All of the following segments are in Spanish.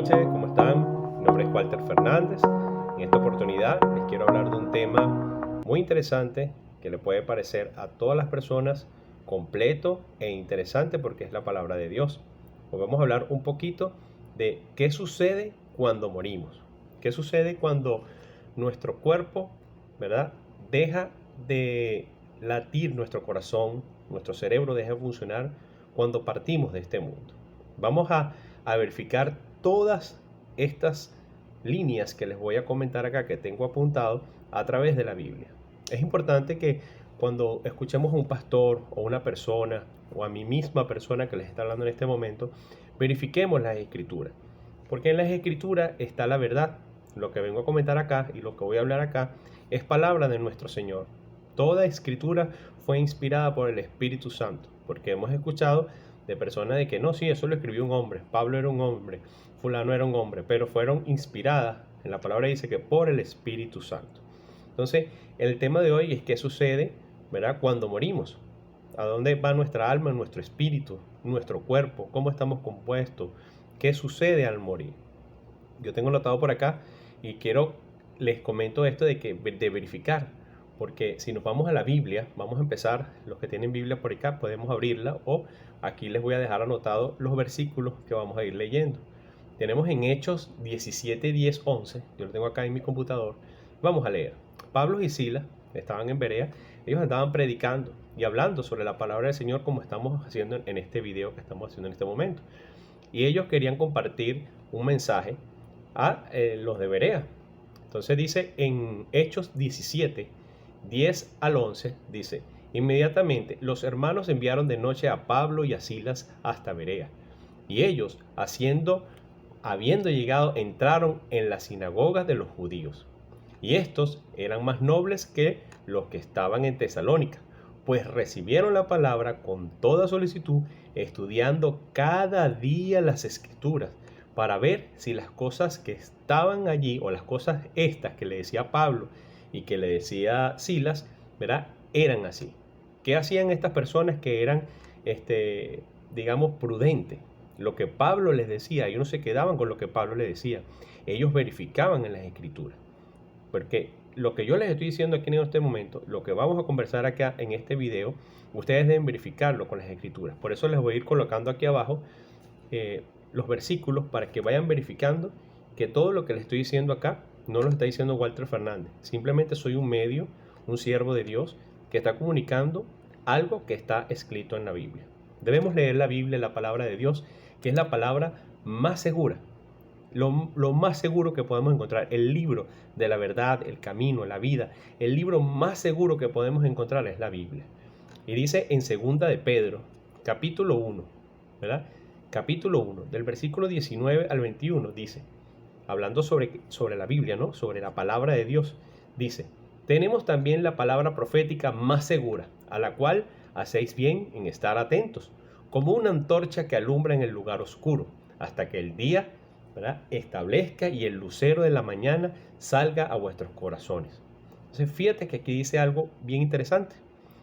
noches, ¿cómo están? Mi nombre es Walter Fernández. En esta oportunidad les quiero hablar de un tema muy interesante que le puede parecer a todas las personas completo e interesante porque es la palabra de Dios. Hoy vamos a hablar un poquito de qué sucede cuando morimos. ¿Qué sucede cuando nuestro cuerpo, ¿verdad?, deja de latir nuestro corazón, nuestro cerebro deja de funcionar cuando partimos de este mundo? Vamos a verificar todas estas líneas que les voy a comentar acá, que tengo apuntado a través de la Biblia. Es importante que cuando escuchemos a un pastor o una persona o a mi misma persona que les está hablando en este momento, verifiquemos las escrituras, porque en las escrituras está la verdad. Lo que vengo a comentar acá y lo que voy a hablar acá es palabra de nuestro Señor. Toda escritura fue inspirada por el Espíritu Santo, porque hemos escuchado de personas de que no, sí, eso lo escribió un hombre, Pablo era un hombre, fulano era un hombre, pero fueron inspiradas, en la palabra dice que por el Espíritu Santo. Entonces, el tema de hoy es qué sucede, ¿verdad?, cuando morimos. ¿A dónde va nuestra alma, nuestro espíritu, nuestro cuerpo? ¿Cómo estamos compuestos? ¿Qué sucede al morir? Yo tengo notado por acá y les comento esto de verificar, porque si nos vamos a la Biblia, vamos a empezar, los que tienen Biblia por acá, podemos abrirla o aquí les voy a dejar anotados los versículos que vamos a ir leyendo. Tenemos en Hechos 17, 10, 11, yo lo tengo acá en mi computador, vamos a leer. Pablo y Silas estaban en Berea, ellos estaban predicando y hablando sobre la palabra del Señor como estamos haciendo en este video que estamos haciendo en este momento. Y ellos querían compartir un mensaje a los de Berea. Entonces dice en Hechos 17, 10 al 11, dice: inmediatamente los hermanos enviaron de noche a Pablo y a Silas hasta Berea, y ellos, habiendo llegado, entraron en las sinagogas de los judíos. Y estos eran más nobles que los que estaban en Tesalónica, pues recibieron la palabra con toda solicitud, estudiando cada día las escrituras, para ver si las cosas que estaban allí, o las cosas estas que le decía Pablo y que le decía Silas, ¿verdad?, eran así. ¿Qué hacían estas personas que eran, digamos, prudentes? Lo que Pablo les decía, ellos no se quedaban con lo que Pablo les decía, ellos verificaban en las escrituras. Porque lo que yo les estoy diciendo aquí en este momento, lo que vamos a conversar acá en este video, ustedes deben verificarlo con las escrituras. Por eso les voy a ir colocando aquí abajo los versículos para que vayan verificando que todo lo que les estoy diciendo acá no lo está diciendo Walter Fernández. Simplemente soy un medio, un siervo de Dios que está comunicando algo que está escrito en la Biblia. Debemos leer la Biblia, la palabra de Dios, que es la palabra más segura. Lo más seguro que podemos encontrar, el libro de la verdad, el camino, la vida, el libro más seguro que podemos encontrar es la Biblia. Y dice en 2 de Pedro, capítulo 1, ¿verdad? Capítulo 1, del versículo 19 al 21, dice, hablando sobre la Biblia, ¿no?, sobre la palabra de Dios, dice: tenemos también la palabra profética más segura, a la cual hacéis bien en estar atentos, como una antorcha que alumbra en el lugar oscuro, hasta que el día, ¿verdad?, establezca y el lucero de la mañana salga a vuestros corazones. Entonces fíjate que aquí dice algo bien interesante.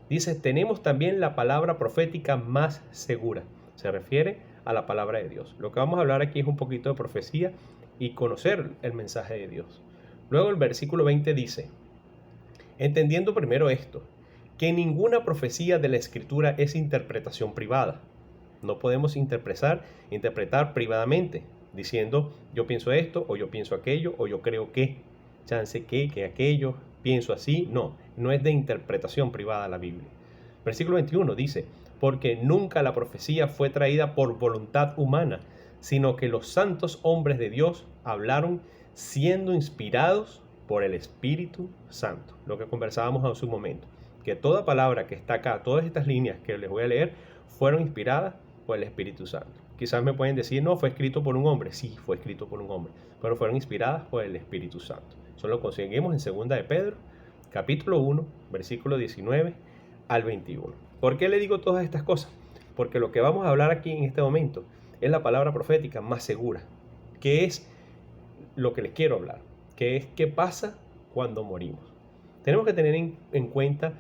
Dice: tenemos también la palabra profética más segura. Se refiere a la palabra de Dios. Lo que vamos a hablar aquí es un poquito de profecía y conocer el mensaje de Dios. Luego el versículo 20 dice: entendiendo primero esto, que ninguna profecía de la Escritura es interpretación privada. No podemos interpretar privadamente, diciendo yo pienso esto, o yo pienso aquello, o yo creo que, chance que aquello, pienso así. No es de interpretación privada la Biblia. Versículo 21 dice: porque nunca la profecía fue traída por voluntad humana, sino que los santos hombres de Dios hablaron siendo inspirados por el Espíritu Santo. Lo que conversábamos hace un momento, que toda palabra que está acá, todas estas líneas que les voy a leer, fueron inspiradas por el Espíritu Santo. Quizás me pueden decir, no, fue escrito por un hombre. Sí, fue escrito por un hombre, pero fueron inspiradas por el Espíritu Santo. Eso lo conseguimos en 2 de Pedro, capítulo 1, versículo 19 al 21. ¿Por qué le digo todas estas cosas? Porque lo que vamos a hablar aquí en este momento es la palabra profética más segura, que es lo que les quiero hablar, que es qué pasa cuando morimos. Tenemos que tener en cuenta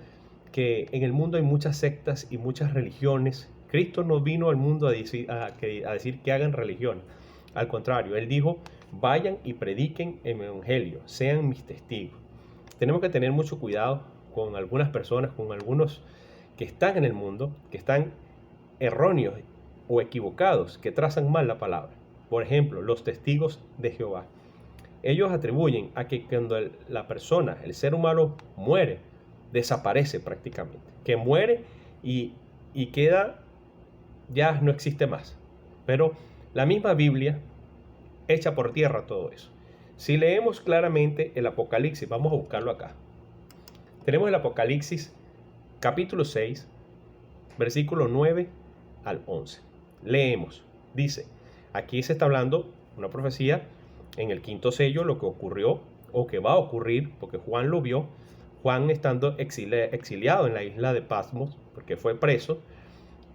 que en el mundo hay muchas sectas y muchas religiones. Cristo no vino al mundo a decir que hagan religión. Al contrario, Él dijo, vayan y prediquen el Evangelio, sean mis testigos. Tenemos que tener mucho cuidado con algunas personas, con algunos que están en el mundo, que están erróneos o equivocados, que trazan mal la palabra. Por ejemplo, los testigos de Jehová. Ellos atribuyen a que cuando la persona, el ser humano, muere, desaparece prácticamente. Que muere y queda, ya no existe más. Pero la misma Biblia echa por tierra todo eso. Si leemos claramente el Apocalipsis, vamos a buscarlo acá. Tenemos el Apocalipsis capítulo 6, versículo 9 al 11. Leemos, dice, aquí se está hablando una profecía en el quinto sello, lo que ocurrió o que va a ocurrir, porque Juan lo vio, Juan estando exiliado en la isla de Patmos, porque fue preso,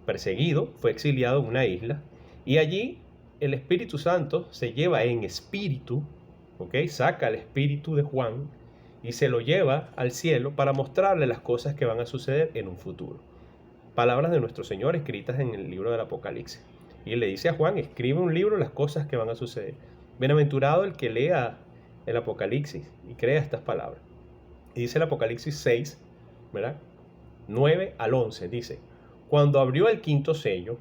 perseguido, fue exiliado en una isla, y allí el Espíritu Santo se lleva en espíritu, saca el espíritu de Juan y se lo lleva al cielo para mostrarle las cosas que van a suceder en un futuro. Palabras de nuestro Señor escritas en el libro del Apocalipsis. Y le dice a Juan, escribe un libro las cosas que van a suceder. Bienaventurado el que lea el Apocalipsis y crea estas palabras. Y dice el Apocalipsis 6, ¿verdad? 9 al 11, dice, cuando abrió el quinto sello,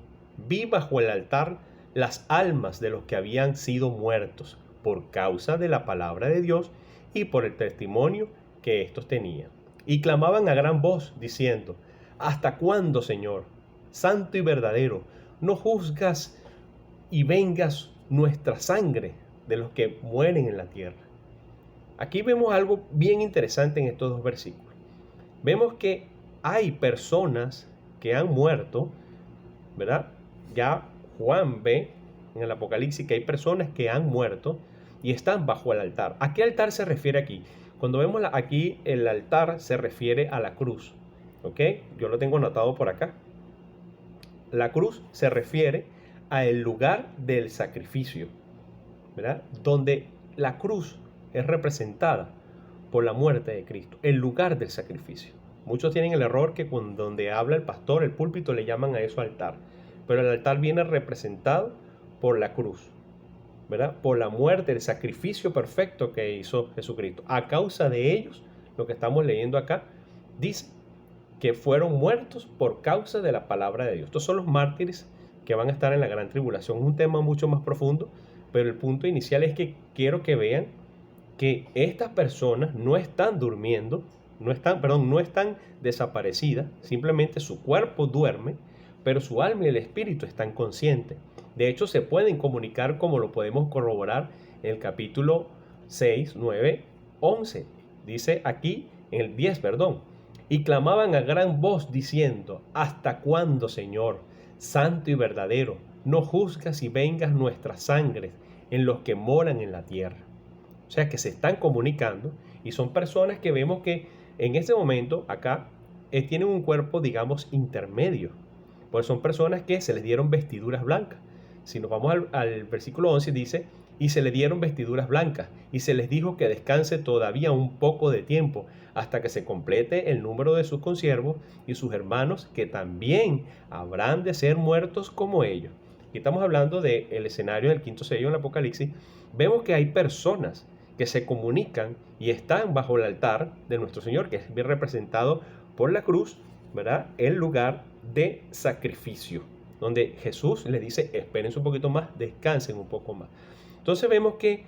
vi bajo el altar las almas de los que habían sido muertos por causa de la palabra de Dios y por el testimonio que éstos tenían. Y clamaban a gran voz, diciendo, ¿hasta cuándo, Señor, santo y verdadero, no juzgas y vengas nuestra sangre de los que mueren en la tierra? Aquí vemos algo bien interesante en estos dos versículos. Vemos que hay personas que han muerto, ¿verdad? Ya Juan ve en el Apocalipsis que hay personas que han muerto y están bajo el altar. ¿A qué altar se refiere aquí? Cuando vemos aquí el altar se refiere a la cruz. ¿Ok? Yo lo tengo anotado por acá. La cruz se refiere al lugar del sacrificio, ¿verdad? Donde la cruz es representada por la muerte de Cristo, el lugar del sacrificio. Muchos tienen el error que donde habla el pastor, el púlpito, le llaman a eso altar. Pero el altar viene representado por la cruz, ¿verdad? Por la muerte, el sacrificio perfecto que hizo Jesucristo. A causa de ellos, lo que estamos leyendo acá, dice que fueron muertos por causa de la palabra de Dios. Estos son los mártires que van a estar en la gran tribulación. Es un tema mucho más profundo, pero el punto inicial es que quiero que vean que estas personas no están durmiendo, no están desaparecidas, simplemente su cuerpo duerme, pero su alma y el espíritu están conscientes. De hecho, se pueden comunicar como lo podemos corroborar en el capítulo 6, 9, 11. Dice aquí, en el 10, y clamaban a gran voz diciendo, ¿hasta cuándo, Señor, santo y verdadero, no juzgas y vengas nuestras sangres en los que moran en la tierra? O sea que se están comunicando y son personas que vemos que en este momento acá tienen un cuerpo, digamos, intermedio. Pues son personas que se les dieron vestiduras blancas. Si nos vamos al versículo 11 dice, y se le dieron vestiduras blancas y se les dijo que descanse todavía un poco de tiempo hasta que se complete el número de sus consiervos y sus hermanos que también habrán de ser muertos como ellos. Aquí estamos hablando del escenario del quinto sello en el Apocalipsis. Vemos que hay personas que se comunican y están bajo el altar de nuestro Señor, que es bien representado por la cruz, ¿verdad? El lugar de sacrificio, donde Jesús les dice, espérense un poquito más, descansen un poco más. Entonces vemos que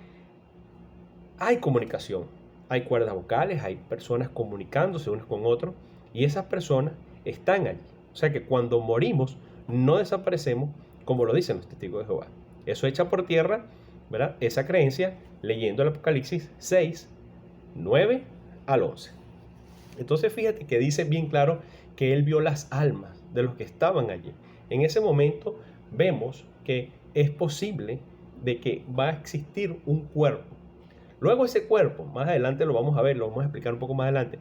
hay comunicación, hay cuerdas vocales, hay personas comunicándose unos con otros y esas personas están allí. O sea que cuando morimos no desaparecemos como lo dicen los testigos de Jehová. Eso echa por tierra, ¿verdad?, esa creencia leyendo el Apocalipsis 6, 9 al 11. Entonces fíjate que dice bien claro que él vio las almas de los que estaban allí. En ese momento vemos que es posible de que va a existir un cuerpo. Luego ese cuerpo, más adelante lo vamos a ver, lo vamos a explicar un poco más adelante,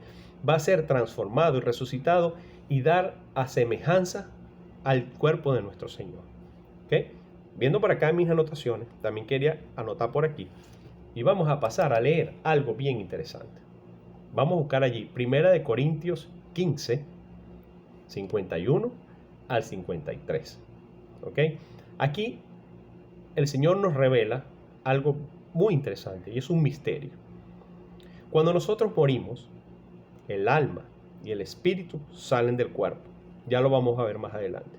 va a ser transformado y resucitado y dar a semejanza al cuerpo de nuestro Señor. ¿Okay? Viendo por acá en mis anotaciones, también quería anotar por aquí y vamos a pasar a leer algo bien interesante. Vamos a buscar allí 1 Corintios 15, 51 al 53. ¿Ok? Aquí el Señor nos revela algo muy interesante y es un misterio. Cuando nosotros morimos, el alma y el espíritu salen del cuerpo. Ya lo vamos a ver más adelante.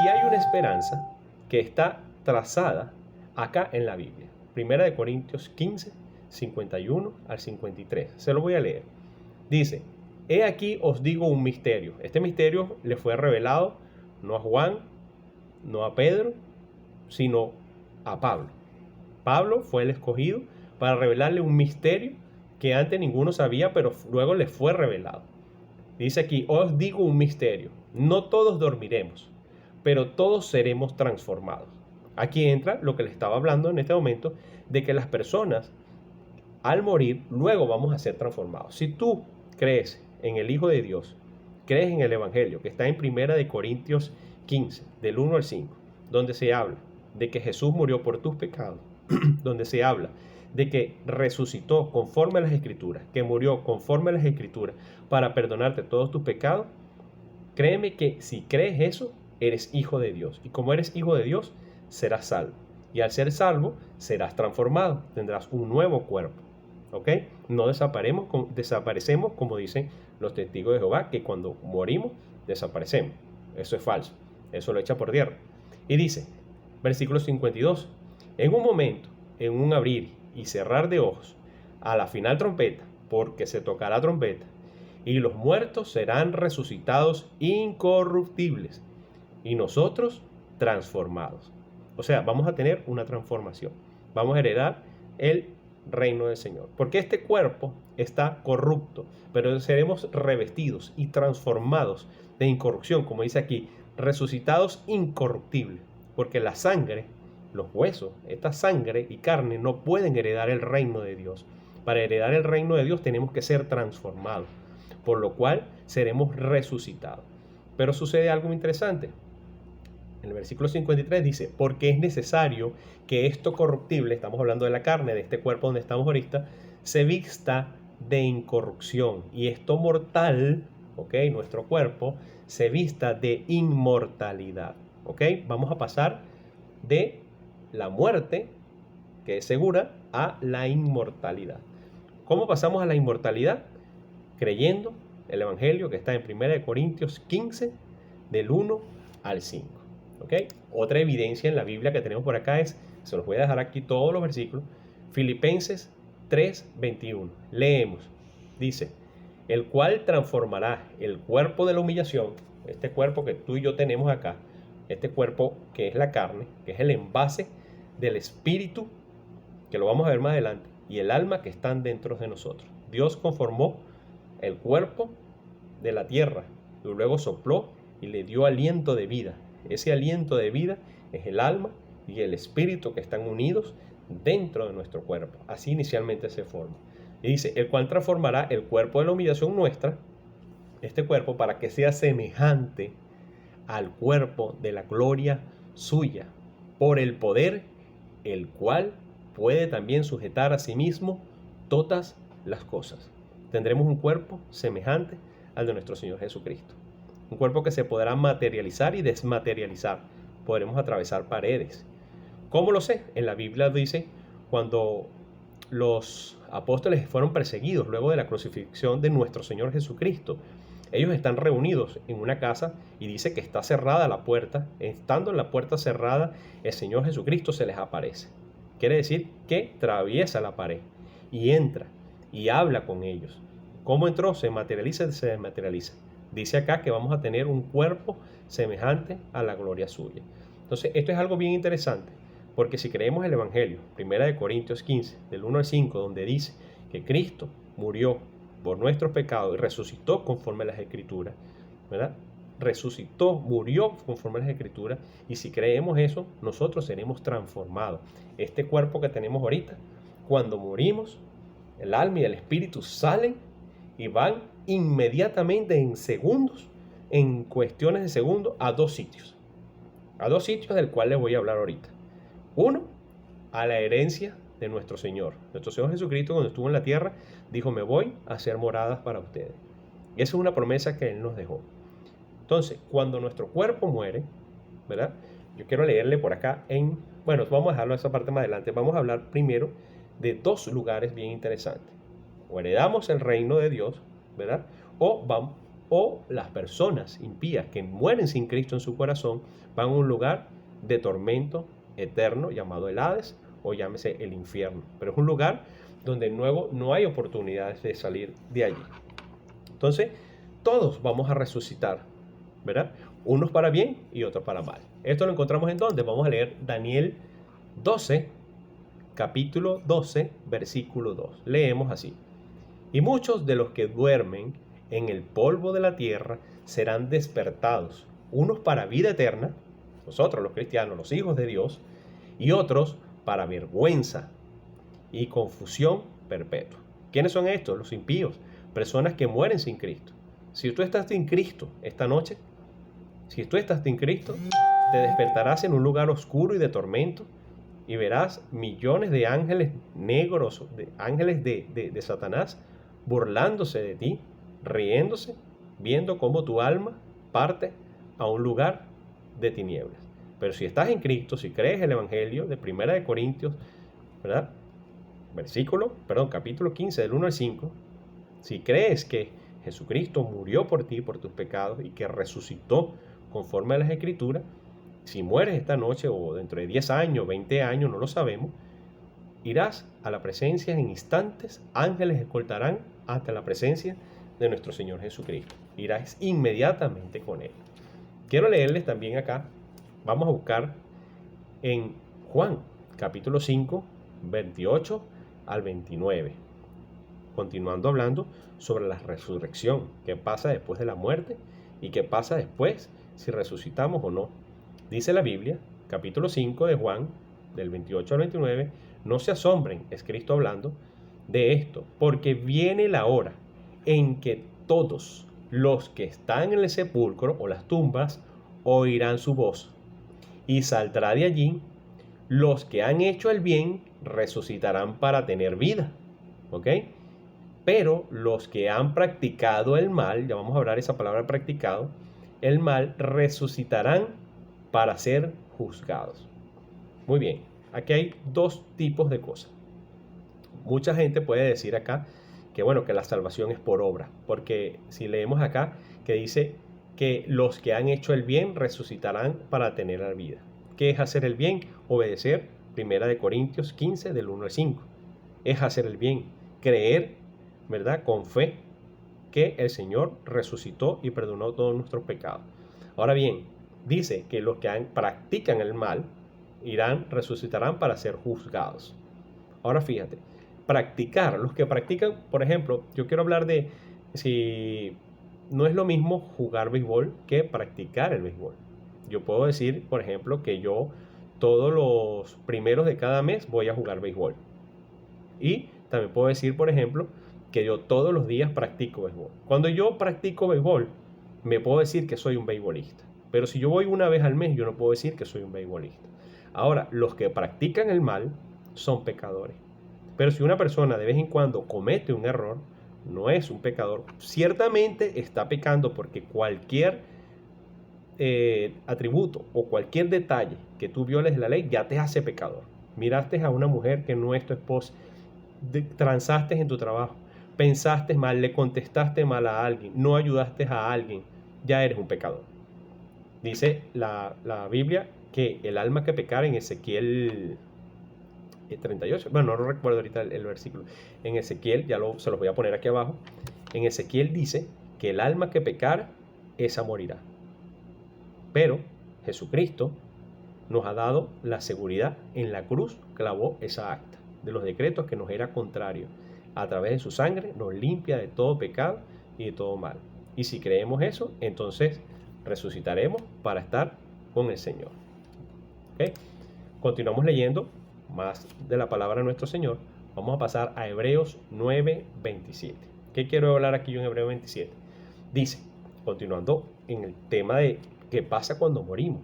Y hay una esperanza que está trazada acá en la Biblia. Primera de Corintios 15, 51 al 53. Se lo voy a leer. Dice: he aquí os digo un misterio. Este misterio le fue revelado no a Juan, no a Pedro, sino a Pablo. Pablo fue el escogido para revelarle un misterio que antes ninguno sabía, pero luego le fue revelado. Dice aquí: os digo un misterio, no todos dormiremos, pero todos seremos transformados. Aquí entra lo que le estaba hablando en este momento, de que las personas al morir luego vamos a ser transformados. Si tú crees en el Hijo de Dios, crees en el Evangelio, que está en Primera de Corintios 15, del 1 al 5, donde se habla de que Jesús murió por tus pecados, donde se habla de que resucitó conforme a las Escrituras, que murió conforme a las Escrituras para perdonarte todos tus pecados, créeme que si crees eso, eres hijo de Dios. Y como eres hijo de Dios, serás salvo. Y al ser salvo, serás transformado. Tendrás un nuevo cuerpo. ¿Ok? No desaparecemos como dicen los testigos de Jehová, que cuando morimos, desaparecemos. Eso es falso. Eso lo echa por tierra. Y dice, versículo 52, en un momento, en un abrir y cerrar de ojos, a la final trompeta, porque se tocará trompeta, y los muertos serán resucitados incorruptibles, y nosotros transformados. O sea, vamos a tener una transformación. Vamos a heredar el reino del Señor. Porque este cuerpo está corrupto, pero seremos revestidos y transformados de incorrupción, como dice aquí, resucitados incorruptibles. Porque la sangre, los huesos, esta sangre y carne no pueden heredar el reino de Dios. Para heredar el reino de Dios tenemos que ser transformados, por lo cual seremos resucitados. Pero sucede algo interesante. En el versículo 53 dice, porque es necesario que esto corruptible, estamos hablando de la carne, de este cuerpo donde estamos ahorita, se vista de incorrupción, y esto mortal, ¿ok? Nuestro cuerpo se vista de inmortalidad, ¿ok? Vamos a pasar de la muerte, que es segura, a la inmortalidad. ¿Cómo pasamos a la inmortalidad? Creyendo el Evangelio que está en 1 Corintios 15, del 1 al 5. ¿Okay? Otra evidencia en la Biblia que tenemos por acá es, se los voy a dejar aquí todos los versículos, Filipenses 3:21. Leemos, dice, el cual transformará el cuerpo de la humillación, este cuerpo que tú y yo tenemos acá, este cuerpo que es la carne, que es el envase del espíritu, que lo vamos a ver más adelante, y el alma que están dentro de nosotros. Dios conformó el cuerpo de la tierra y luego sopló y le dio aliento de vida. Ese aliento de vida es el alma y el espíritu que están unidos dentro de nuestro cuerpo. Así inicialmente se forma. Y dice, el cual transformará el cuerpo de la humillación nuestra, este cuerpo, para que sea semejante al cuerpo de la gloria suya, por el poder, el cual puede también sujetar a sí mismo todas las cosas. Tendremos un cuerpo semejante al de nuestro Señor Jesucristo. Un cuerpo que se podrá materializar y desmaterializar. Podremos atravesar paredes. ¿Cómo lo sé? En la Biblia dice, cuando los apóstoles fueron perseguidos luego de la crucifixión de nuestro Señor Jesucristo, ellos están reunidos en una casa y dice que está cerrada la puerta. Estando en la puerta cerrada, el Señor Jesucristo se les aparece. Quiere decir que atraviesa la pared y entra y habla con ellos. ¿Cómo entró? Se materializa y se desmaterializa. Dice acá que vamos a tener un cuerpo semejante a la gloria suya. Entonces, esto es algo bien interesante, porque si creemos el Evangelio, 1 Corintios 15, del 1 al 5, donde dice que Cristo murió por nuestros pecados y resucitó conforme a las Escrituras, ¿verdad? Resucitó, murió conforme a las Escrituras, y si creemos eso, nosotros seremos transformados. Este cuerpo que tenemos ahorita, cuando morimos, el alma y el espíritu salen y van inmediatamente en segundos, en cuestiones de segundos, a dos sitios del cual les voy a hablar ahorita. Uno, a la herencia de nuestro Señor Jesucristo, cuando estuvo en la tierra, dijo, me voy a hacer moradas para ustedes. Y esa es una promesa que Él nos dejó. Entonces, cuando nuestro cuerpo muere, ¿verdad? Yo quiero leerle por acá en bueno, vamos a dejarlo esa parte más adelante. Vamos a hablar primero de dos lugares bien interesantes. O heredamos el reino de Dios, ¿verdad? O las personas impías que mueren sin Cristo en su corazón van a un lugar de tormento eterno llamado el Hades o llámese el infierno. Pero es un lugar donde luego no hay oportunidades de salir de allí. Entonces, todos vamos a resucitar, ¿verdad? Unos para bien y otros para mal. Esto lo encontramos en donde vamos a leer Daniel 12, capítulo 12, versículo 2. Leemos así. Y muchos de los que duermen en el polvo de la tierra serán despertados, unos para vida eterna, nosotros los cristianos, los hijos de Dios, y otros para vergüenza y confusión perpetua. ¿Quiénes son estos? Los impíos, personas que mueren sin Cristo. Si tú estás sin Cristo esta noche, si tú estás sin Cristo, te despertarás en un lugar oscuro y de tormento y verás millones de ángeles negros, de ángeles de Satanás, burlándose de ti, riéndose, viendo cómo tu alma parte a un lugar de tinieblas. Pero si estás en Cristo, si crees el Evangelio de Primera de Corintios, ¿verdad? Capítulo 15 del 1 al 5, si crees que Jesucristo murió por ti, por tus pecados y que resucitó conforme a las Escrituras, si mueres esta noche o dentro de 10 años, 20 años, no lo sabemos, irás a la presencia en instantes, ángeles escoltarán hasta la presencia de nuestro Señor Jesucristo. Irás inmediatamente con Él. Quiero leerles también acá, vamos a buscar en Juan, capítulo 5, 28 al 29. Continuando hablando sobre la resurrección, qué pasa después de la muerte y qué pasa después si resucitamos o no. Dice la Biblia, capítulo 5 de Juan, del 28 al 29, no se asombren, es Cristo hablando, de esto, porque viene la hora en que todos los que están en el sepulcro o las tumbas oirán su voz, y saldrá de allí los que han hecho el bien resucitarán para tener vida, ¿ok? Pero los que han practicado el mal, ya vamos a hablar esa palabra practicado, el mal resucitarán para ser juzgados. Muy bien, aquí hay dos tipos de cosas. Mucha gente puede decir acá que bueno, que la salvación es por obra, porque si leemos acá que dice que los que han hecho el bien resucitarán para tener la vida. ¿Qué es hacer el bien? Obedecer, Primera de Corintios 15 del 1 al 5. Es hacer el bien, creer, ¿verdad? Con fe que el Señor resucitó y perdonó todos nuestros pecados. Ahora bien, dice que los que practican el mal resucitarán para ser juzgados. Ahora fíjate, practicar, los que practican, por ejemplo, yo quiero hablar de si no es lo mismo jugar béisbol que practicar el béisbol. Yo puedo decir, por ejemplo, que yo todos los primeros de cada mes voy a jugar béisbol. Y también puedo decir, por ejemplo, que yo todos los días practico béisbol. Cuando yo practico béisbol, me puedo decir que soy un beisbolista. Pero si yo voy una vez al mes, yo no puedo decir que soy un beisbolista. Ahora, los que practican el mal son pecadores. Pero si una persona de vez en cuando comete un error, no es un pecador. Ciertamente está pecando porque cualquier atributo o cualquier detalle que tú violes la ley ya te hace pecador. Miraste a una mujer que no es tu esposa, transaste en tu trabajo, pensaste mal, le contestaste mal a alguien, no ayudaste a alguien, ya eres un pecador. Dice la Biblia que el alma que pecara en Ezequiel 38, bueno, no recuerdo ahorita el versículo, en Ezequiel, se los voy a poner aquí abajo, en Ezequiel dice que el alma que pecara, esa morirá. Pero Jesucristo nos ha dado la seguridad, en la cruz clavó esa acta de los decretos que nos era contrario. A través de su sangre nos limpia de todo pecado y de todo mal. Y si creemos eso, entonces resucitaremos para estar con el Señor. ¿Okay? Continuamos leyendo más de la palabra de nuestro Señor. Vamos a pasar a Hebreos 9:27. ¿Qué quiero hablar aquí yo en Hebreos 27? Dice, continuando en el tema de qué pasa cuando morimos,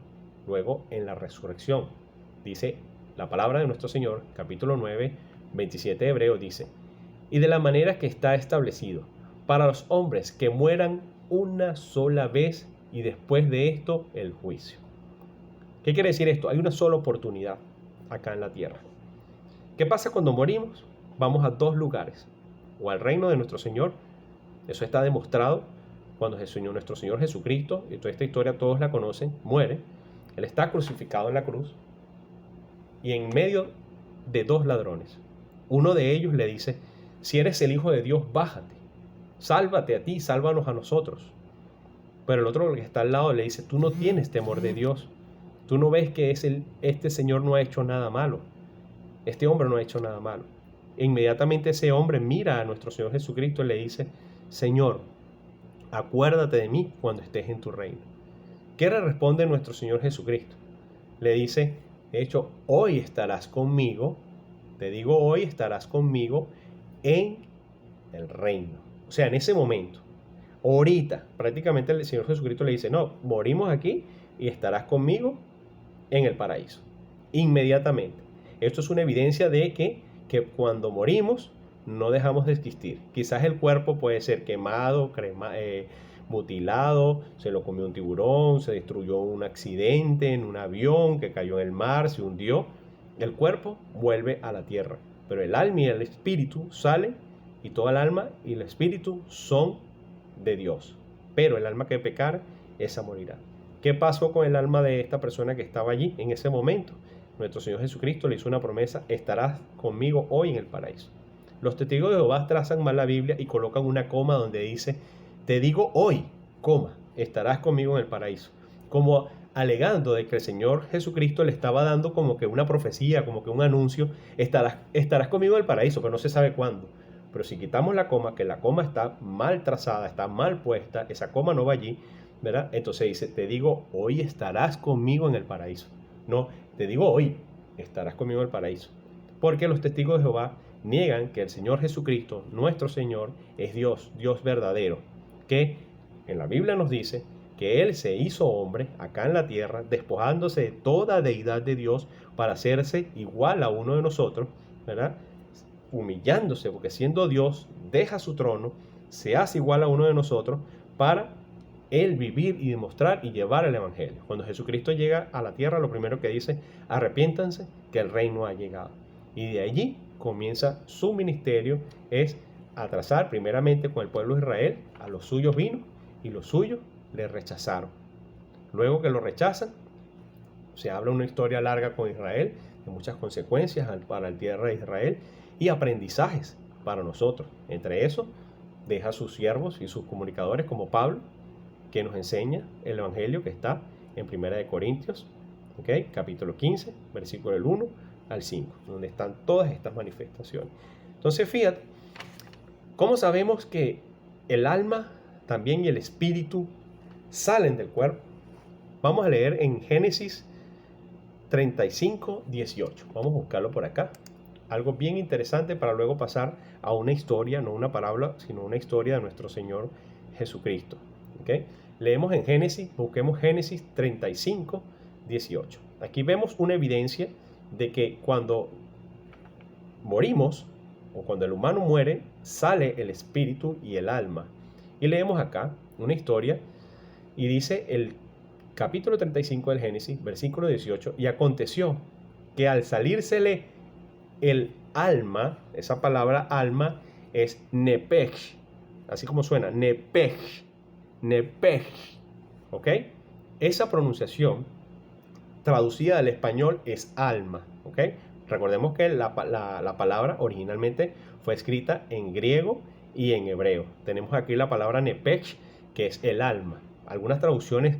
luego en la resurrección, dice la palabra de nuestro Señor, capítulo 9, 27 de Hebreos, dice, y de la manera que está establecido, para los hombres que mueran una sola vez y después de esto el juicio. ¿Qué quiere decir esto? Hay una sola oportunidad. acá en la tierra. ¿Qué pasa cuando morimos? Vamos a dos lugares, o al reino de nuestro Señor. Eso está demostrado cuando nuestro Señor Jesucristo, y toda esta historia todos la conocen, muere. Él está crucificado en la cruz y en medio de dos ladrones. Uno de ellos le dice: si eres el Hijo de Dios, bájate, sálvate a ti, sálvanos a nosotros. Pero el otro que está al lado le dice: tú no tienes temor de Dios, tú no ves que este Señor no ha hecho nada malo, este hombre no ha hecho nada malo. E inmediatamente ese hombre mira a nuestro Señor Jesucristo y le dice: Señor, acuérdate de mí cuando estés en tu reino. ¿Qué le responde nuestro Señor Jesucristo? Le dice: de hecho, hoy estarás conmigo, te digo, hoy estarás conmigo en el reino. O sea, en ese momento, ahorita, prácticamente el Señor Jesucristo le dice: no, morimos aquí y estarás conmigo en el paraíso. Inmediatamente. Esto es una evidencia de que cuando morimos no dejamos de existir. Quizás el cuerpo puede ser quemado, mutilado, se lo comió un tiburón, se destruyó un accidente en un avión que cayó en el mar, se hundió. El cuerpo vuelve a la tierra, pero el alma y el espíritu salen, y toda el alma y el espíritu son de Dios. Pero el alma que pecare, esa morirá. ¿Qué pasó con el alma de esta persona que estaba allí en ese momento? Nuestro Señor Jesucristo le hizo una promesa: estarás conmigo hoy en el paraíso. Los testigos de Jehová trazan mal la Biblia y colocan una coma donde dice: te digo hoy, coma, estarás conmigo en el paraíso. Como alegando de que el Señor Jesucristo le estaba dando como que una profecía, como que un anuncio: estarás conmigo en el paraíso, pero no se sabe cuándo. Pero si quitamos la coma, que la coma está mal trazada, está mal puesta, esa coma no va allí, ¿verdad? Entonces dice: te digo, hoy estarás conmigo en el paraíso. No, te digo, hoy estarás conmigo en el paraíso. Porque los testigos de Jehová niegan que el Señor Jesucristo, nuestro Señor, es Dios, Dios verdadero. Que en la Biblia nos dice que Él se hizo hombre acá en la tierra, despojándose de toda deidad de Dios para hacerse igual a uno de nosotros, ¿verdad? Humillándose, porque siendo Dios, deja su trono, se hace igual a uno de nosotros para Él vivir y demostrar y llevar el evangelio. Cuando Jesucristo llega a la tierra, lo primero que dice: arrepiéntanse, que el reino ha llegado. Y de allí comienza su ministerio, es atrasar primeramente con el pueblo de Israel. A los suyos vino y los suyos le rechazaron. Luego que lo rechazan, se habla una historia larga con Israel, de muchas consecuencias para la tierra de Israel y aprendizajes para nosotros. Entre eso, deja a sus siervos y sus comunicadores como Pablo, que nos enseña el evangelio que está en 1 Corintios, capítulo 15, versículo del 1 al 5, donde están todas estas manifestaciones. Entonces, fíjate, ¿cómo sabemos que el alma también y el espíritu salen del cuerpo? Vamos a leer en Génesis 35, 18. Vamos a buscarlo por acá. Algo bien interesante para luego pasar a una historia, no una parábola, sino una historia de nuestro Señor Jesucristo. Leemos en Génesis, busquemos Génesis 35, 18. Aquí vemos una evidencia de que cuando morimos, o cuando el humano muere, sale el espíritu y el alma. Y leemos acá una historia, y dice el capítulo 35 del Génesis, versículo 18: y aconteció que al salírsele el alma, esa palabra alma es nepej, así como suena, nepej, ¿ok? Esa pronunciación traducida al español es alma, ¿ok? Recordemos que la palabra originalmente fue escrita en griego y en hebreo. Tenemos aquí la palabra nepej, que es el alma. Algunas traducciones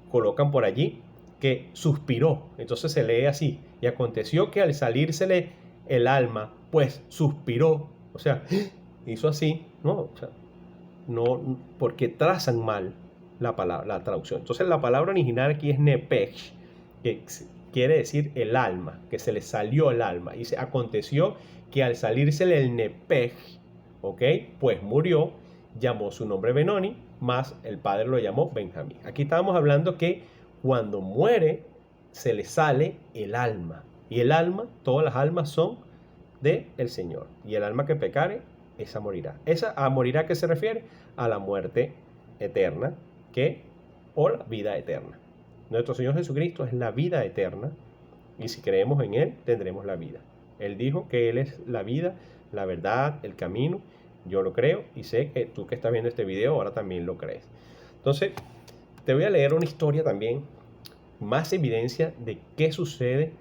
colocan por allí que suspiró, entonces se lee así: y aconteció que al salírsele el alma, pues suspiró, o sea, hizo así, ¿no? O sea, no, porque trazan mal la palabra, la traducción. Entonces la palabra original aquí es nepej, que quiere decir el alma, que se le salió el alma. Y se aconteció que al salírsele el nepej, ¿ok? Pues murió, llamó su nombre Benoni, más el padre lo llamó Benjamín. Aquí estábamos hablando que cuando muere se le sale el alma. Y el alma, todas las almas son del Señor. Y el alma que pecare, esa morirá. ¿Esa a morirá qué se refiere? A la muerte eterna, o la vida eterna. Nuestro Señor Jesucristo es la vida eterna, y si creemos en Él, tendremos la vida. Él dijo que Él es la vida, la verdad, el camino. Yo lo creo y sé que tú que estás viendo este video ahora también lo crees. Entonces, te voy a leer una historia también, más evidencia de qué sucede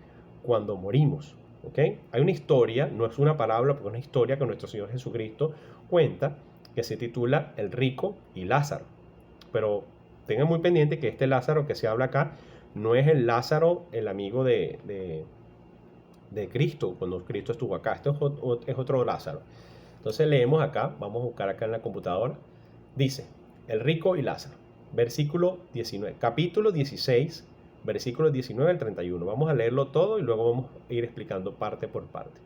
cuando morimos. ¿Okay? Hay una historia, no es una parábola, porque es una historia que nuestro Señor Jesucristo cuenta, que se titula El rico y Lázaro. Pero tengan muy pendiente que este Lázaro que se habla acá no es el Lázaro, el amigo de Cristo, cuando Cristo estuvo acá. Este es otro Lázaro. Entonces leemos acá, vamos a buscar acá en la computadora. Dice, el rico y Lázaro, versículo 19, capítulo 16, versículos 19 al 31. Vamos a leerlo todo y luego vamos a ir explicando parte por parte.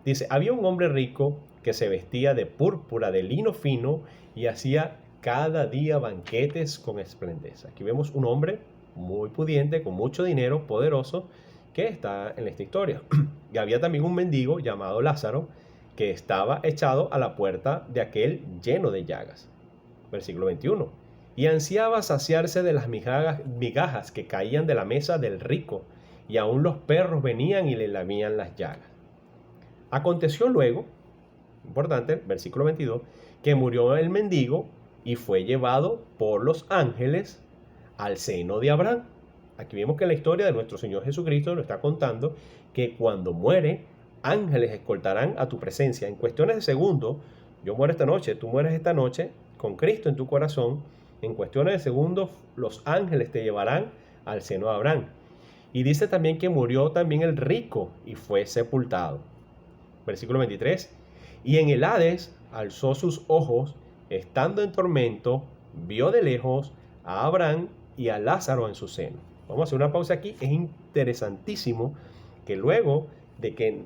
Dice, había un hombre rico que se vestía de púrpura, de lino fino, y hacía cada día banquetes con esplendeza. Aquí vemos un hombre muy pudiente, con mucho dinero, poderoso, que está en esta historia. Y había también un mendigo llamado Lázaro, que estaba echado a la puerta de aquel lleno de llagas. Versículo 21. Y ansiaba saciarse de las migajas que caían de la mesa del rico, y aún los perros venían y le lamían las llagas. Aconteció luego, importante, versículo 22, que murió el mendigo y fue llevado por los ángeles al seno de Abraham. Aquí vemos que la historia de nuestro Señor Jesucristo nos está contando que cuando muere, ángeles escoltarán a tu presencia. En cuestiones de segundos, yo muero esta noche, tú mueres esta noche, con Cristo en tu corazón, en cuestiones de segundos, los ángeles te llevarán al seno de Abraham. Y dice también que murió también el rico y fue sepultado. Versículo 23. Y en el Hades alzó sus ojos, estando en tormento, vio de lejos a Abraham y a Lázaro en su seno. Vamos a hacer una pausa aquí. Es interesantísimo que luego de que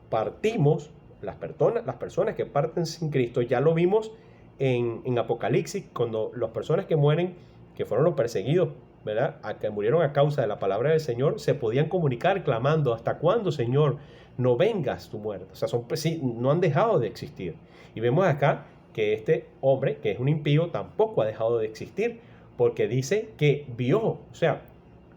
partimos, las personas que parten sin Cristo, ya lo vimos en Apocalipsis, cuando las personas que mueren, que fueron los perseguidos, ¿verdad?, que murieron a causa de la palabra del Señor, se podían comunicar clamando, ¿hasta cuándo, Señor, no vengas tu muerte? O sea, no han dejado de existir. Y vemos acá que este hombre, que es un impío, tampoco ha dejado de existir, porque dice que vio, o sea,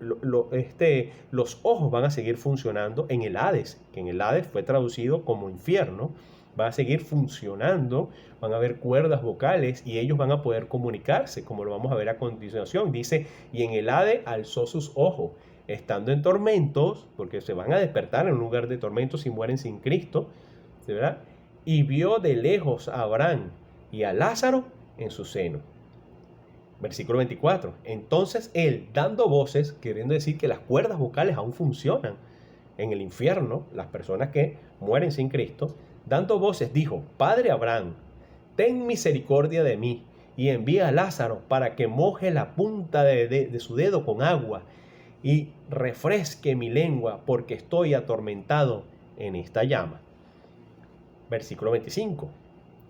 los ojos van a seguir funcionando en el Hades, que en el Hades fue traducido como infierno, va a seguir funcionando, van a haber cuerdas vocales y ellos van a poder comunicarse, como lo vamos a ver a continuación. Dice, y en el Hades alzó sus ojos, estando en tormentos, porque se van a despertar en un lugar de tormentos si mueren sin Cristo, ¿verdad? Y vio de lejos a Abraham y a Lázaro en su seno. Versículo 24. Entonces él, dando voces, queriendo decir que las cuerdas vocales aún funcionan en el infierno, las personas que mueren sin Cristo, dando voces, dijo, Padre Abraham, ten misericordia de mí y envía a Lázaro para que moje la punta de su dedo con agua y refresque mi lengua, porque estoy atormentado en esta llama. Versículo 25.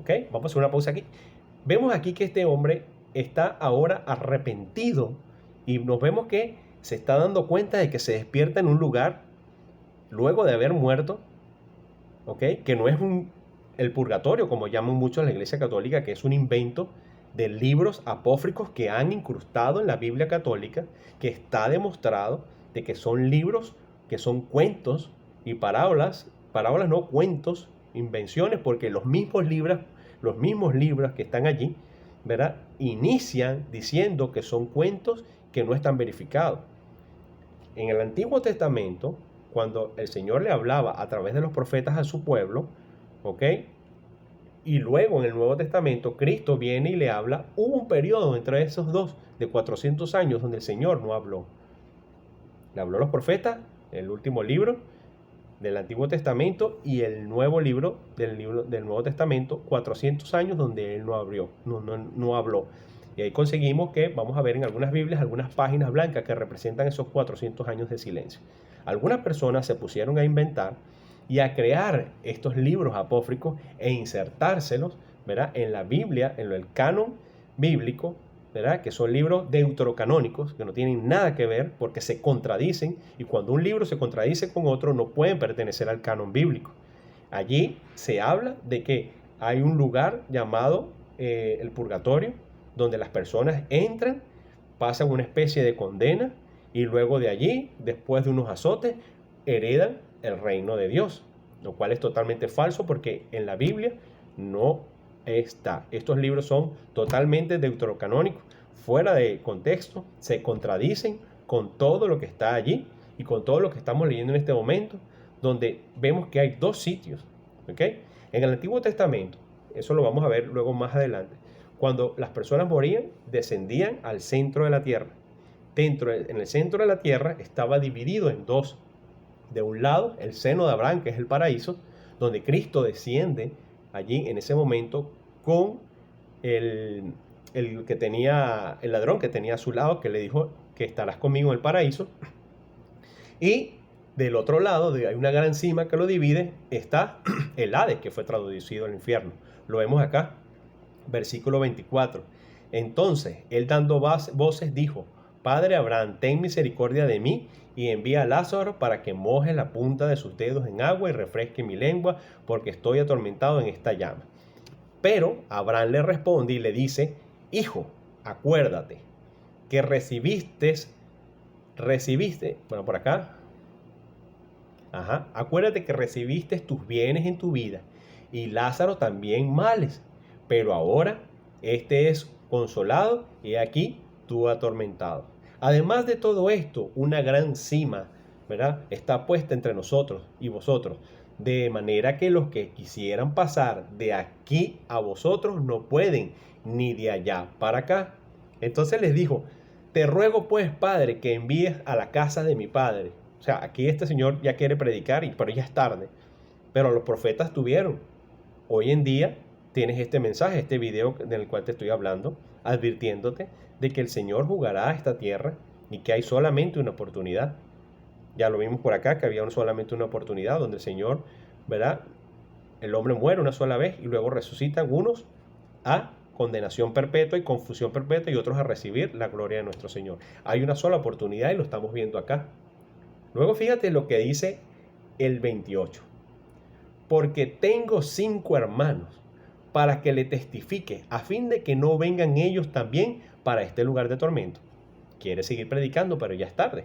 ¿Ok? Vamos a hacer una pausa aquí. Vemos aquí que este hombre está ahora arrepentido y nos vemos que se está dando cuenta de que se despierta en un lugar luego de haber muerto, ¿ok? Que no es el purgatorio, como llaman muchos en la Iglesia Católica, que es un invento de libros apócrifos que han incrustado en la Biblia católica, que está demostrado de que son libros, que son cuentos y parábolas no, cuentos, invenciones, porque los mismos libros que están allí, ¿verdad?, inician diciendo que son cuentos que no están verificados. En el Antiguo Testamento, cuando el Señor le hablaba a través de los profetas a su pueblo, ¿ok?, y luego en el Nuevo Testamento Cristo viene y le habla, hubo un periodo entre esos dos de 400 años donde el Señor no habló. Le habló a los profetas, el último libro del Antiguo Testamento, y el nuevo libro del Nuevo Testamento, 400 años donde Él no habló. Y ahí conseguimos que, vamos a ver en algunas Biblias, algunas páginas blancas que representan esos 400 años de silencio. Algunas personas se pusieron a inventar y a crear estos libros apócrifos e insertárselos, ¿verdad?, en la Biblia, en el canon bíblico, ¿verdad?, que son libros deuterocanónicos, que no tienen nada que ver porque se contradicen, y cuando un libro se contradice con otro no pueden pertenecer al canon bíblico. Allí se habla de que hay un lugar llamado el purgatorio, donde las personas entran, pasan una especie de condena, y luego de allí, después de unos azotes, heredan el reino de Dios, lo cual es totalmente falso porque en la Biblia no está. Estos libros son totalmente deuterocanónicos, fuera de contexto, se contradicen con todo lo que está allí y con todo lo que estamos leyendo en este momento, donde vemos que hay dos sitios, ¿ok? En el Antiguo Testamento, eso lo vamos a ver luego más adelante, cuando las personas morían, descendían al centro de la tierra. En el centro de la tierra estaba dividido en dos. De un lado, el seno de Abraham, que es el paraíso, donde Cristo desciende allí en ese momento con el ladrón que tenía a su lado, que le dijo que estarás conmigo en el paraíso. Y del otro lado, hay una gran cima que lo divide, está el Hades, que fue traducido al infierno. Lo vemos acá, versículo 24. Entonces, él dando voces dijo: Padre Abraham, ten misericordia de mí y envía a Lázaro para que moje la punta de sus dedos en agua y refresque mi lengua, porque estoy atormentado en esta llama. Pero Abraham le responde y le dice: Hijo, acuérdate que recibiste, bueno, por acá, acuérdate que recibiste tus bienes en tu vida y Lázaro también males, pero ahora este es consolado y aquí tú atormentado. Además de todo esto, una gran cima, ¿verdad?, está puesta entre nosotros y vosotros, de manera que los que quisieran pasar de aquí a vosotros no pueden, ni de allá para acá. Entonces les dijo: te ruego pues, Padre, que envíes a la casa de mi padre. O sea, aquí este señor ya quiere predicar, pero ya es tarde. Pero los profetas tuvieron. Hoy en día tienes este mensaje, este video del cual te estoy hablando, advirtiéndote de que el Señor jugará a esta tierra y que hay solamente una oportunidad. Ya lo vimos por acá, que había solamente una oportunidad donde el Señor, ¿verdad?, el hombre muere una sola vez y luego resucitan unos a condenación perpetua y confusión perpetua y otros a recibir la gloria de nuestro Señor. Hay una sola oportunidad y lo estamos viendo acá. Luego fíjate lo que dice el 28. Porque tengo 5 hermanos para que le testifique, a fin de que no vengan ellos también para este lugar de tormento. Quiere seguir predicando, pero ya es tarde.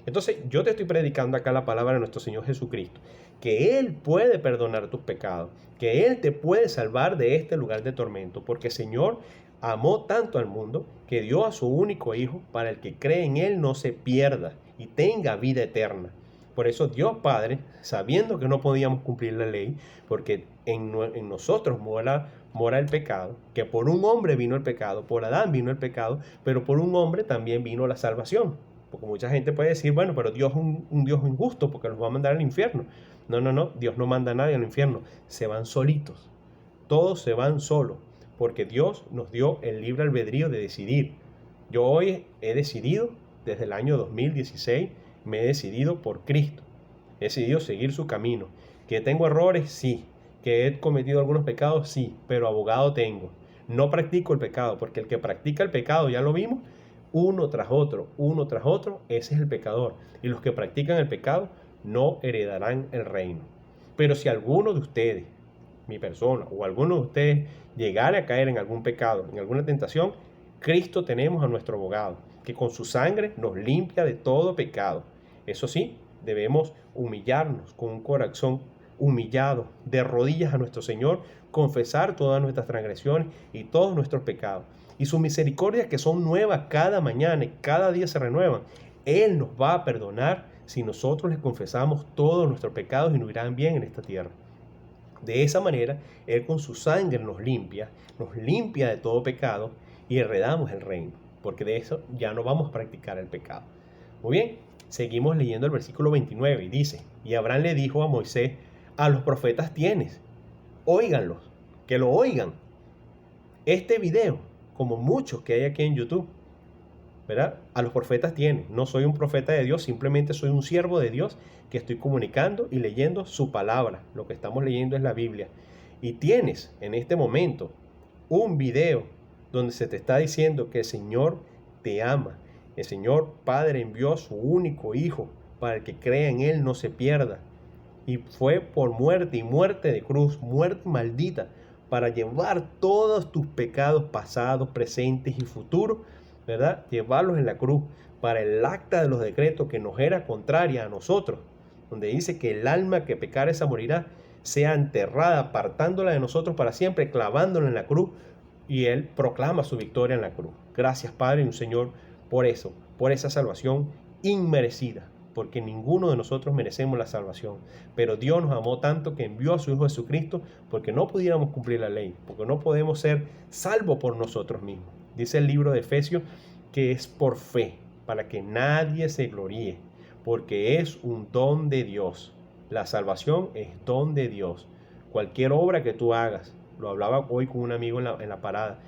Entonces yo te estoy predicando acá la palabra de nuestro Señor Jesucristo, que Él puede perdonar tus pecados, que Él te puede salvar de este lugar de tormento, porque el Señor amó tanto al mundo que dio a su único Hijo para el que cree en Él no se pierda y tenga vida eterna. Por eso Dios Padre, sabiendo que no podíamos cumplir la ley, porque en nosotros mora el pecado, que por un hombre vino el pecado, por Adán vino el pecado, pero por un hombre también vino la salvación. Porque mucha gente puede decir: bueno, pero Dios es un Dios injusto porque los va a mandar al infierno. No, Dios no manda a nadie al infierno. Se van solitos. Todos se van solos. Porque Dios nos dio el libre albedrío de decidir. Yo hoy he decidido, desde el año 2016, me he decidido por Cristo. He decidido seguir su camino. ¿Que tengo errores? Sí. ¿Que he cometido algunos pecados? Sí. Pero abogado tengo. No practico el pecado, porque el que practica el pecado, ya lo vimos, uno tras otro, ese es el pecador. Y los que practican el pecado no heredarán el reino. Pero si alguno de ustedes, mi persona, o alguno de ustedes llegara a caer en algún pecado, en alguna tentación, Cristo tenemos a nuestro abogado, que con su sangre nos limpia de todo pecado. Eso sí, debemos humillarnos con un corazón humillado, de rodillas a nuestro Señor, confesar todas nuestras transgresiones y todos nuestros pecados. Y sus misericordias, que son nuevas cada mañana y cada día se renuevan, Él nos va a perdonar si nosotros les confesamos todos nuestros pecados y nos irán bien en esta tierra. De esa manera, Él con su sangre nos limpia de todo pecado y heredamos el reino, porque de eso ya no vamos a practicar el pecado. Muy bien, seguimos leyendo el versículo 29 y dice: y Abraham le dijo a Moisés: a los profetas tienes, óiganlos, que lo oigan. Este video, como muchos que hay aquí en YouTube, ¿verdad?, a los profetas tienes. No soy un profeta de Dios, simplemente soy un siervo de Dios que estoy comunicando y leyendo su palabra. Lo que estamos leyendo es la Biblia. Y tienes en este momento un video donde se te está diciendo que el Señor te ama. El Señor Padre envió a su único Hijo para el que crea en Él no se pierda. Y fue por muerte y muerte de cruz, muerte maldita, para llevar todos tus pecados pasados, presentes y futuros, ¿verdad?, llevarlos en la cruz, para el acta de los decretos que nos era contraria a nosotros, donde dice que el alma que pecare esa morirá, sea enterrada, apartándola de nosotros para siempre, clavándola en la cruz, y Él proclama su victoria en la cruz. Gracias, Padre y un Señor, por eso, por esa salvación inmerecida, porque ninguno de nosotros merecemos la salvación, pero Dios nos amó tanto que envió a su Hijo Jesucristo porque no pudiéramos cumplir la ley, porque no podemos ser salvos por nosotros mismos. Dice el libro de Efesios que es por fe, para que nadie se gloríe, porque es un don de Dios. La salvación es don de Dios. Cualquier obra que tú hagas, lo hablaba hoy con un amigo en la parada,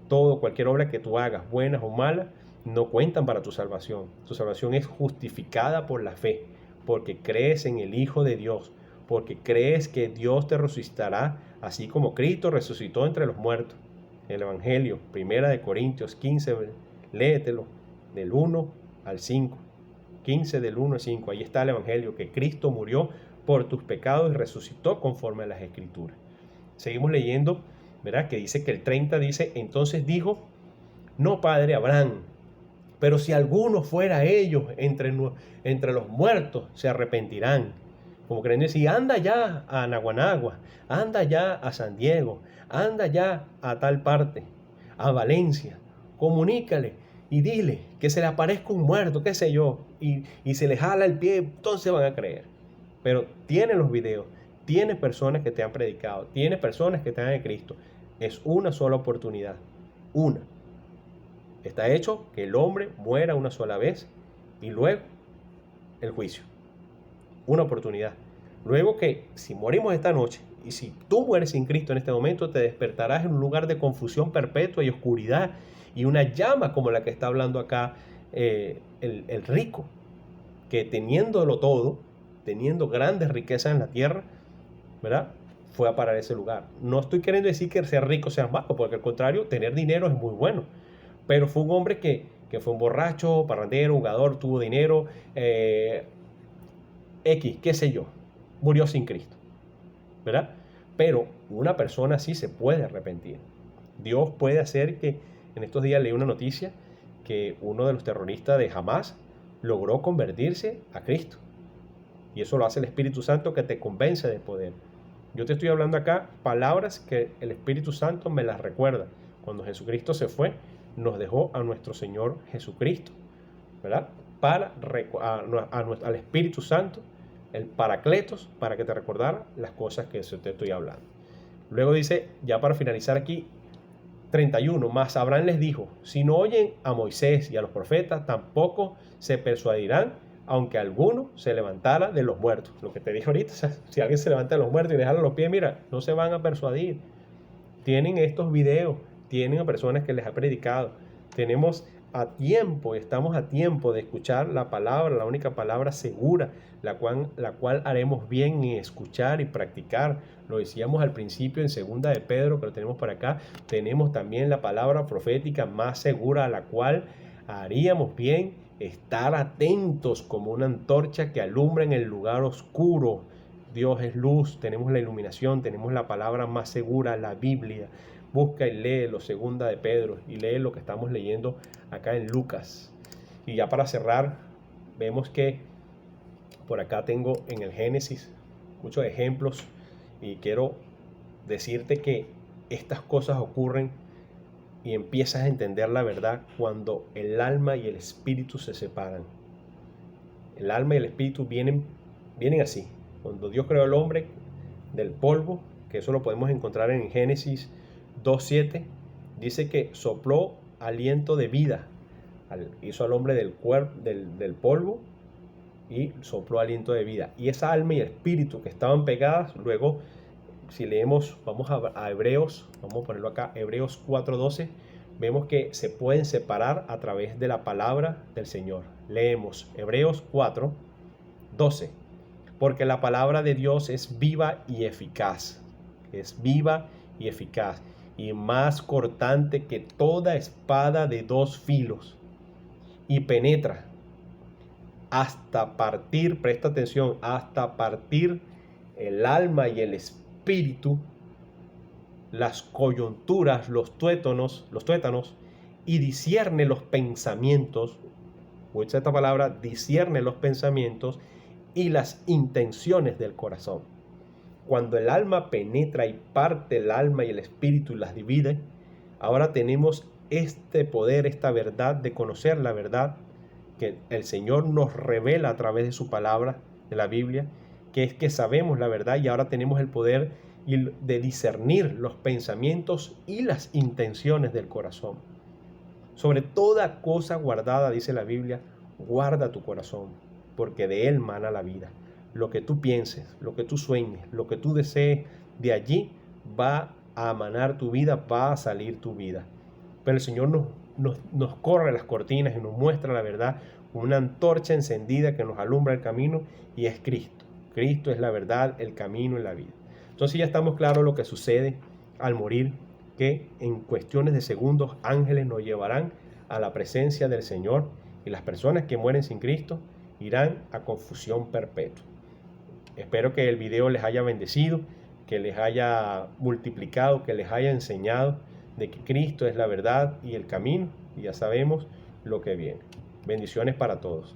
cualquier obra que tú hagas, buenas o malas, no cuentan para tu salvación. Tu salvación es justificada por la fe, porque crees en el Hijo de Dios, porque crees que Dios te resucitará, así como Cristo resucitó entre los muertos. El Evangelio, 1 Corintios 15, léetelo, del 1 al 5. 15 del 1 al 5, ahí está el Evangelio, que Cristo murió por tus pecados y resucitó conforme a las Escrituras. Seguimos leyendo, ¿verdad? Que dice que el 30 dice, entonces dijo, no, Padre Abraham, pero si alguno fuera ellos entre los muertos, se arrepentirán. Como creen decir, anda ya a Naguanagua, anda ya a San Diego, anda ya a tal parte, a Valencia, comunícale y dile que se le aparezca un muerto, qué sé yo, y se le jala el pie, entonces van a creer. Pero tiene los videos, tiene personas que te han predicado, tiene personas que te dan en Cristo. Es una sola oportunidad, una. Está hecho que el hombre muera una sola vez y luego el juicio. Una oportunidad. Luego que si morimos esta noche y si tú mueres sin Cristo en este momento, te despertarás en un lugar de confusión perpetua y oscuridad y una llama como la que está hablando acá el rico, que teniéndolo todo, teniendo grandes riquezas en la tierra, ¿verdad? Fue a parar ese lugar. No estoy queriendo decir que ser rico sea malo, porque al contrario, tener dinero es muy bueno. Pero fue un hombre que fue un borracho, parrandero, jugador, tuvo dinero, qué sé yo, murió sin Cristo, ¿verdad? Pero una persona así se puede arrepentir. Dios puede hacer que, en estos días leí una noticia, que uno de los terroristas de Hamas logró convertirse a Cristo. Y eso lo hace el Espíritu Santo, que te convence de poder. Yo te estoy hablando acá palabras que el Espíritu Santo me las recuerda. Cuando Jesucristo se fue, nos dejó a nuestro Señor Jesucristo, ¿verdad? Al Espíritu Santo, el Paracletos, para que te recordara las cosas que te estoy hablando. Luego dice, ya para finalizar aquí, 31, más Abraham les dijo, si no oyen a Moisés y a los profetas, tampoco se persuadirán, aunque alguno se levantara de los muertos. Lo que te dije ahorita, o sea, si alguien se levanta de los muertos y deja los pies, mira, no se van a persuadir. Tienen estos videos, tienen a personas que les ha predicado. Tenemos a tiempo, estamos a tiempo de escuchar la palabra, la única palabra segura, la cual haremos bien en escuchar y practicar. Lo decíamos al principio en segunda de Pedro, que lo tenemos por acá. Tenemos también la palabra profética más segura, a la cual haríamos bien estar atentos como una antorcha que alumbra en el lugar oscuro. Dios es luz, tenemos la iluminación, tenemos la palabra más segura, la Biblia. Busca y léelo, segunda de Pedro, y lee lo que estamos leyendo acá en Lucas. Y ya para cerrar, vemos que por acá tengo en el Génesis muchos ejemplos y quiero decirte que estas cosas ocurren y empiezas a entender la verdad cuando el alma y el espíritu se separan. El alma y el espíritu vienen así. Cuando Dios creó al hombre del polvo, que eso lo podemos encontrar en Génesis 2:7, dice que sopló aliento de vida, hizo al hombre del polvo y sopló aliento de vida. Y esa alma y el espíritu que estaban pegadas, luego si leemos, vamos a Hebreos, vamos a ponerlo acá, Hebreos 4:12, vemos que se pueden separar a través de la palabra del Señor. Leemos Hebreos 4:12, porque la palabra de Dios es viva y eficaz, y más cortante que toda espada de dos filos, y penetra hasta partir, presta atención, hasta partir el alma y el espíritu, las coyunturas, los tuétanos, y discierne los pensamientos, o esta palabra, discierne los pensamientos y las intenciones del corazón. Cuando el alma penetra y parte el alma y el espíritu y las divide, ahora tenemos este poder, esta verdad de conocer la verdad que el Señor nos revela a través de su palabra, de la Biblia, que es que sabemos la verdad y ahora tenemos el poder de discernir los pensamientos y las intenciones del corazón. Sobre toda cosa guardada, dice la Biblia, guarda tu corazón, porque de él mana la vida. Lo que tú pienses, lo que tú sueñes, lo que tú desees, de allí va a manar tu vida, va a salir tu vida. Pero el Señor nos corre las cortinas y nos muestra la verdad con una antorcha encendida que nos alumbra el camino, y es Cristo. Cristo es la verdad, el camino y la vida. Entonces ya estamos claros lo que sucede al morir, que en cuestiones de segundos ángeles nos llevarán a la presencia del Señor, y las personas que mueren sin Cristo irán a confusión perpetua. Espero que el video les haya bendecido, que les haya multiplicado, que les haya enseñado de que Cristo es la verdad y el camino, y ya sabemos lo que viene. Bendiciones para todos.